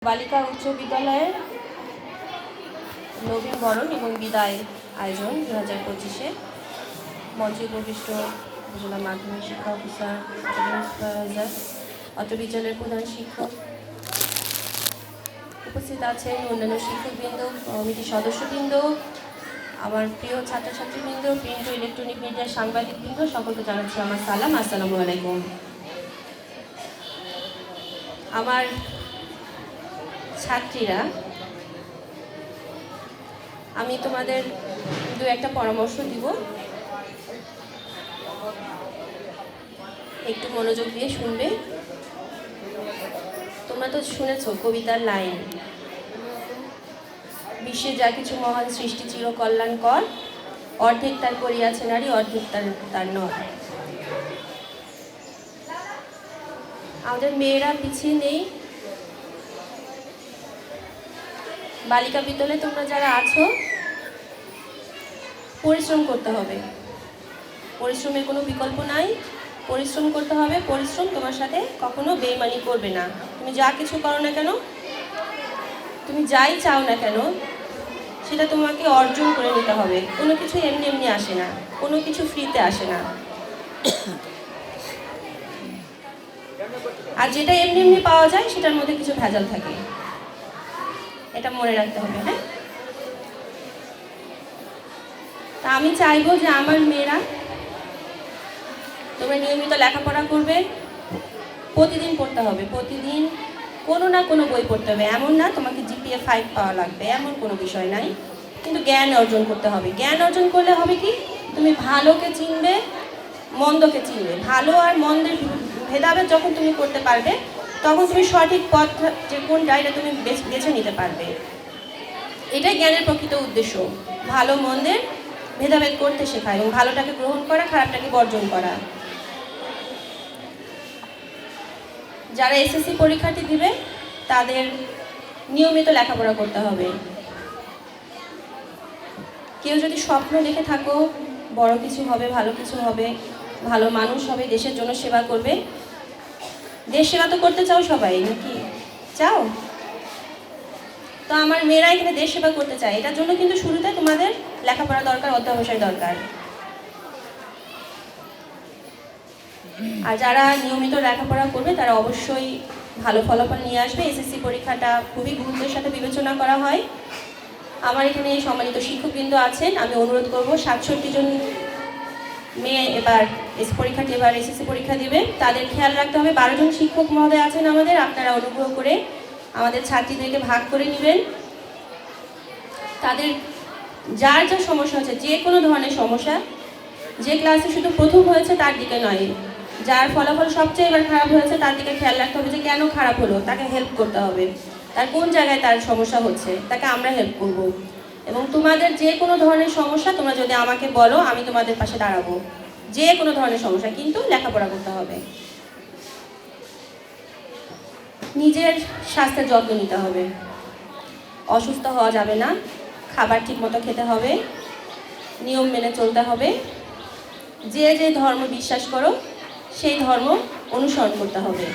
বালিকা উচ্চ বিদ্যালয়ের নবীনবরণ এবং বিদায় আয়োজন 2025-এ মঞ্চে উপবিষ্ট উপজেলা মাধ্যমিক শিক্ষা অফিসার, সুপারভাইজার, অত্র বিদ্যালয়ের প্রধান শিক্ষক, উপস্থিত আছেন অন্যান্য শিক্ষকবৃন্দ, কমিটির সদস্যবৃন্দ, আমার প্রিয় ছাত্রছাত্রীবৃন্দ, প্রিন্ট ও ইলেকট্রনিক মিডিয়ার সাংবাদিকবৃন্দ, সকলকে জানাচ্ছি আমার সালাম। আসসালামু আলাইকুম। আমার ছাত্রীরা, আমি তোমাদের দু একটা পরামর্শ দিব, একটু মনোযোগ দিয়ে শুনবে। তোমরা তো শুনেছ কবিতার লাইন, বিশ্বে যা কিছু মহান সৃষ্টি চিরকল্যাণকর, অর্ধেক তার করিয়াছে নারী, অর্ধেক তার নর। আমাদের মেয়েরা পিছিয়ে নেই। বালিকা বিদ্যালয়ে তোমরা যারা আছো, পরিশ্রম করতে হবে। পরিশ্রমের কোনো বিকল্প নাই, পরিশ্রম করতে হবে। পরিশ্রম তোমার সাথে কখনো বেইমানি করবে না। তুমি যা কিছু করো না কেন, তুমি যাই চাও না কেন, সেটা তোমাকে অর্জন করে নিতে হবে। কোনো কিছু এমনি এমনি আসে না, কোনো কিছু ফ্রিতে আসে না। আর যেটা এমনি এমনি পাওয়া যায় সেটার মধ্যে কিছু ভেজাল থাকে, এটা মনে রাখতে হবে। হ্যাঁ, তা আমি চাইবো যে আমার মেয়েরা তোমরা নিয়মিত লেখাপড়া করবে। প্রতিদিন পড়তে হবে, প্রতিদিন কোনো না কোনো বই পড়তে হবে। এমন না তোমাকে জিপিএ 5 পাওয়া লাগবে, এমন কোনো বিষয় নাই, কিন্তু জ্ঞান অর্জন করতে হবে। জ্ঞান অর্জন করলে হবে কি, তুমি ভালোকে চিনবে, মন্দকে চিনবে। ভালো আর মন্দের ভেদাভেদ যখন তুমি করতে পারবে, তখন তুমি সঠিক পথ যে কোনটা এটা তুমি বেছে নিতে পারবে। এটাই জ্ঞানের প্রকৃত উদ্দেশ্য, ভালো মন্দের ভেদাভেদ করতে শেখা এবং ভালোটাকে গ্রহণ করা, খারাপটাকে বর্জন করা। যারা এসএসসি পরীক্ষার্থী দিবে তাদের নিয়মিত লেখাপড়া করতে হবে। কেউ যদি স্বপ্ন দেখে থাকো বড় কিছু হবে, ভালো কিছু হবে, ভালো মানুষ হবে, দেশের জন্য সেবা করবে, দেশ সেবা তো করতে চাও সবাই নাকি? চাও তো? আমার মেয়েরা এখানে দেশ সেবা করতে চায়, এটার জন্য কিন্তু শুরুতে তোমাদের লেখাপড়া দরকার, অধ্যবসায় দরকার। আর যারা নিয়মিত লেখাপড়া করবে তারা অবশ্যই ভালো ফলাফল নিয়ে আসবে। এসএসসি পরীক্ষাটা খুবই গুরুত্বের সাথে বিবেচনা করা হয়। আমার এখানে সম্মানিত শিক্ষকবৃন্দ আছেন, আমি অনুরোধ করব 67 জন মেয়ে এবার পরীক্ষার্থী এবার এসএসসি পরীক্ষা দেবে, তাদের খেয়াল রাখতে হবে। 12 জন শিক্ষক মহোদয় আছেন আমাদের, আপনারা অনুগ্রহ করে আমাদের ছাত্রীদেরকে ভাগ করে নেবেন। তাদের যার যা সমস্যা হচ্ছে, যে কোনো ধরনের সমস্যা, যে ক্লাসে শুধু প্রথম হয়েছে তার দিকে নয়, যার ফলাফল সবচেয়ে এবার খারাপ হয়েছে তার দিকে খেয়াল রাখতে হবে যে কেন খারাপ হলো, তাকে হেল্প করতে হবে। তার কোন জায়গায় তার সমস্যা হচ্ছে, তাকে আমরা হেল্প করব। এবং তোমাদের যে কোনো ধরনের সমস্যা তোমরা যদি আমাকে বলো, আমি তোমাদের পাশে দাঁড়াবো। যে কোনো ধরনের সমস্যা, কিন্তু লেখাপড়া করতে হবে। নিজের স্বাস্থ্যের যত্ন নিতে হবে, অসুস্থ হওয়া যাবে না, খাবার ঠিক মতো খেতে হবে, নিয়ম মেনে চলতে হবে। যে যে ধর্ম বিশ্বাস করো সেই ধর্ম অনুসরণ করতে হবে।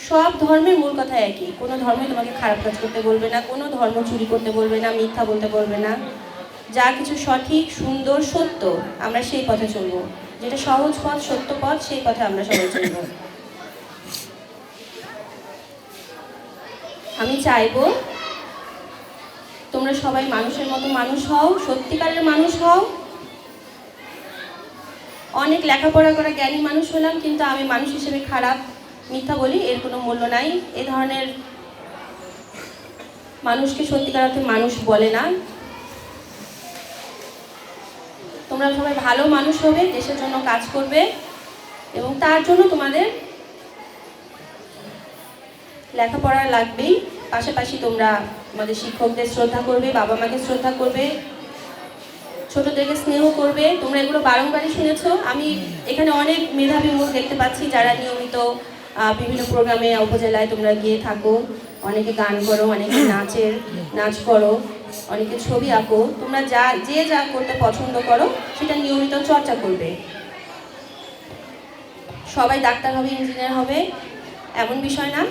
সব ধর্মের মূল কথা একই, কোনো ধর্মই তোমাকে খারাপ কাজ করতে বলবে না, কোনো ধর্ম চুরি করতে বলবে না, মিথ্যা বলতে বলবে না। যা কিছু সঠিক, সুন্দর, সত্য, আমরা সেই পথে চলবো। যেটা সহজ পথ, সত্য পথ, সেই পথে আমরা সবাই চলবো। আমি চাইবো তোমরা সবাই মানুষের মতো মানুষ হও, সত্যিকারের মানুষ হও। অনেক লেখাপড়া করা জ্ঞানী মানুষ হলাম, কিন্তু আমি মানুষ হিসেবে খারাপ, মিথ্যা বলি, এর কোনো মূল্য নাই। এ ধরনের মানুষকে সত্যিকার অর্থে মানুষ বলে না। তোমরা সবাই ভালো মানুষ হবে, দেশের জন্য কাজ করবে, এবং তার জন্য তোমাদের লেখাপড়া লাগবেই। পাশাপাশি তোমরা আমাদের শিক্ষকদের শ্রদ্ধা করবে, বাবা মাকে শ্রদ্ধা করবে, ছোটদেরকে স্নেহ করবে। তোমরা এগুলো বারংবারই শুনেছো। আমি এখানে অনেক মেধাবী মুখ দেখতে পাচ্ছি যারা নিয়মিত বিভিন্ন প্রোগ্রামে উপজেলায় তোমরা গিয়ে থাকো। অনেকে গান করো, অনেকে নাচ করো, অনেকে ছবি আঁকো। তোমরা যে যা করতে পছন্দ করো সেটা নিয়মিত চর্চা করবে। সবাই ডাক্তার হবে, ইঞ্জিনিয়ার হবে, এমন বিষয় না।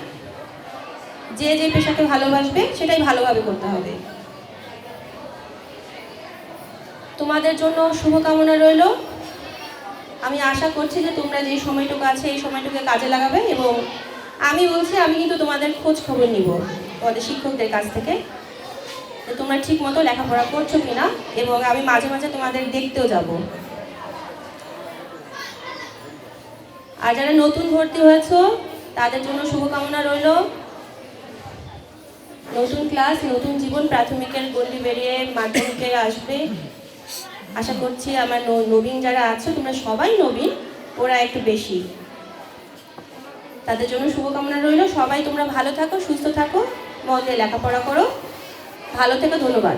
যে যে পেশাকে ভালোবাসবে সেটাই ভালোভাবে করতে হবে। তোমাদের জন্য শুভকামনা রইল। আমি আশা করছি যে তোমরা যে সময়টুকু আছে এই সময়টুকু কাজে লাগাবে, এবং আমি বলছি আমি কিন্তু তোমাদের খোঁজ খবর নিব তোমাদের শিক্ষকদের কাছ থেকে, যে তোমরা ঠিক মতো লেখাপড়া করছো কিনা, এবং আমি মাঝে মাঝে তোমাদের দেখতেও যাব। আর যারা নতুন ভর্তি হয়েছো তাদের জন্য শুভকামনা রইল। নতুন ক্লাস, নতুন জীবন, প্রাথমিকের গণ্ডি বেরিয়ে মাধ্যমিকে আসবে। আশা করছি আমার নবীন যারা আছো, তোমরা সবাই নবীন, ওরা একটু বেশি, তাদের জন্য শুভকামনা রইল। সবাই তোমরা ভালো থাকো, সুস্থ থাকো, মন দিয়ে লেখাপড়া করো, ভালো থেকো। ধন্যবাদ।